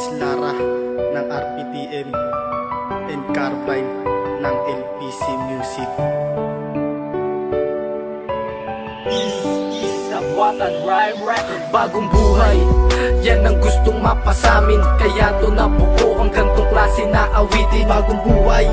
Miss Lara ng RPTM and Carbine ng LPC Music. Bagong buhay, yan ang gustong mapasamin, kaya to nabuo ang gantong klase na awitin. Bagong buhay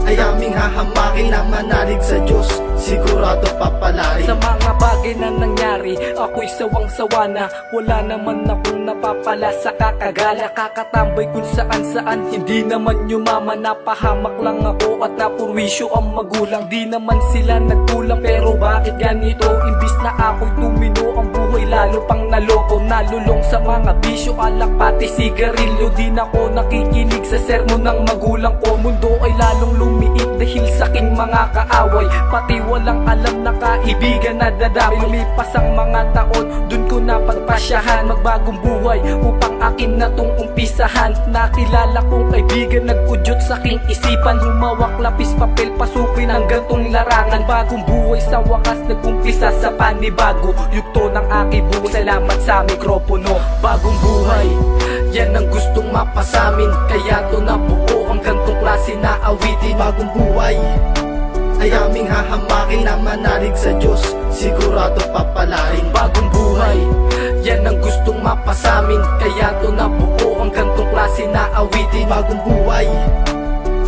ay aming hahamakin na manalig sa Diyos, sigurado papalarin. Sa mga bagay na nangyari, ako'y sawang-sawa na. Wala naman akong napapala sa kakagala. Kakatambay kung saan-saan, hindi naman yumaman. Napahamak lang ako at napurwisyo ang magulang. Di naman sila nagkulang, pero bakit ganito? Imbis na ako'y tumino, ang buhay lalo pang naloko. Nalulong sa mga bisyo, alak pati sigarilyo. Di na ako nakikinig sa sermon ng magulang ko. Mundo ay lalong lumiit dahil sa aking mga kaaway. Pati walang alam na kaibigan na dadami. Lumipas ang mga taon, dun ko napagpasyahan magbagong buhay upang akin na tong umpisahan. Nakilala kong kaibigan, nag-udyot sa aking isipan. Humawak lapis papel, pasukin ang gantong larangan. Bagong buhay sa wakas, nag-umpisa sa panibago. Yugto ng aking buhay, salamat sa mikropono. Bagong buhay, yan ang gustong mapasamin, kaya to nabuo ang gantong klase na awitin. Bagong buhay ay aming hahamakin na manalig sa Diyos, sigurado papalarin. Bagong buhay, yan ang gustong mapasamin, kaya to nabuo ang gantong klase na awitin. Bagong buhay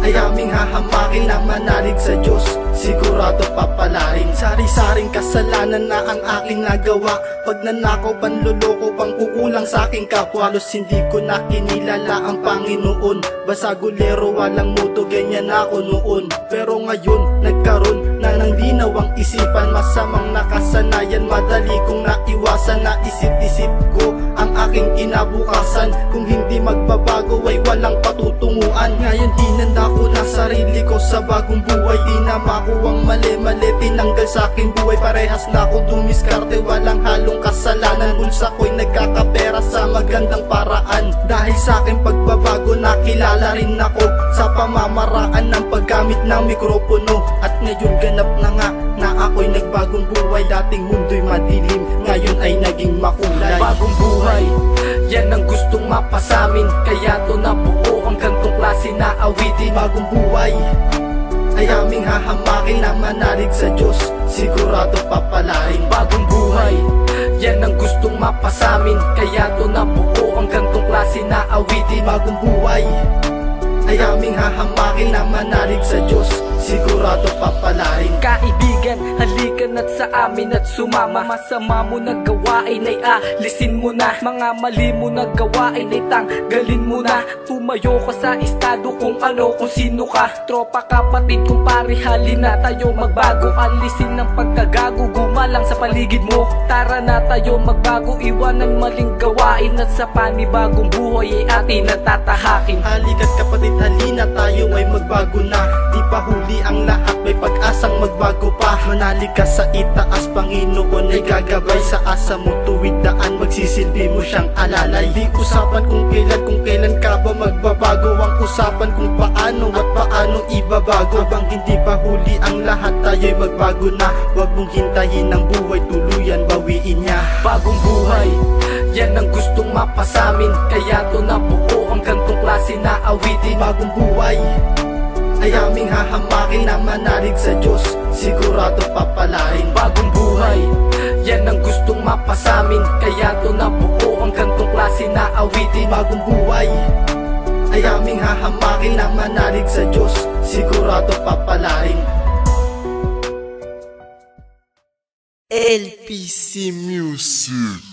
ay aming hahamakin na manalig sa Diyos, sigurado papalarin. Sari-saring kasalanan na ang aking nagawa, pagnanakaw, panluloko, pangkukulang sa aking kapwa. Halos hindi ko na kinilala ang Panginoon. Basagulero, walang muto, ganyan ako noon. Pero ngayon, nagkaroon na ng linaw ang isipan. Masamang nakasanayan, madali kong naiwasan. Naisip-isip ko ang aking kinabukasan. Kung hindi magbabago ay walang patutunguhan. Ngayon hinanda ko na sarili ko sa bagong buhay. Di na makuwang mali-mali, tinanggal sa aking buhay. Parehas na ako dumiskarte, walang halong kasalanan. Bulsa ko'y nagkakapera sa magandang paraan. Dahil sa aking pagbabago, nakilala rin ako sa pamamaraan ng paggamit ng mikropono. At ngayon ganap na nga na ako'y nagbagong buhay. Dating mundo'y madilim, ngayon ay naging makulay. Bagong buhay, yan ang gustong mapasamin, kaya to nabuo ang gantong klase na awitin. Bagong buhay ay aming hahamakin na manalig sa Diyos, sigurado papalarin. Bagong buhay, yan ang gustong mapasamin, kaya to nabuo ang gantong klase na awitin. Bagong buhay ay aming hahamakin na manalig sa Diyos, sigurado papalarin. Kaibigan, halikan at sa amin at sumama. Masama mo na gawain ay alisin mo na. Mga mali mo na gawain ay tanggalin mo na. Tumayo ka sa estado kung ano, kung sino ka. Tropa, kapatid, kumpare, halin na tayo magbago. Alisin ng pagkagago, gumalang sa paligid mo. Tara na tayo magbago, iwanan maling gawain. At sa panibagong buhay ay atin at tatahakin. Halika't kapatid, halina tayo ay magbago na. Di pa huli ang lahat, may pag-asang magbago pa. Manalig ka sa itaas, Panginoon ay gagabay. Sa asa mo tuwid daan, magsisilbi mo siyang alalay. Di usapan kung kailan ka ba magbabago. Ang usapan kung paano at paano ibabago. Habang hindi pa huli ang lahat, tayo'y magbago na. Huwag mong hintayin ang buhay, tuluyan bawiin niya. Bagong buhay, yan ang gustong mapasamin, kaya to nabuo ang gantong klase na awitin. Bagong buhay ay aming hahamakin na manalig sa Diyos, sigurado papalarin. Bagong buhay, yan ang gustong mapasamin, kaya to nabuo ang gantong klase na awitin. Bagong buhay ay aming hahamakin na manalig sa Diyos, sigurado papalarin. LPC Music.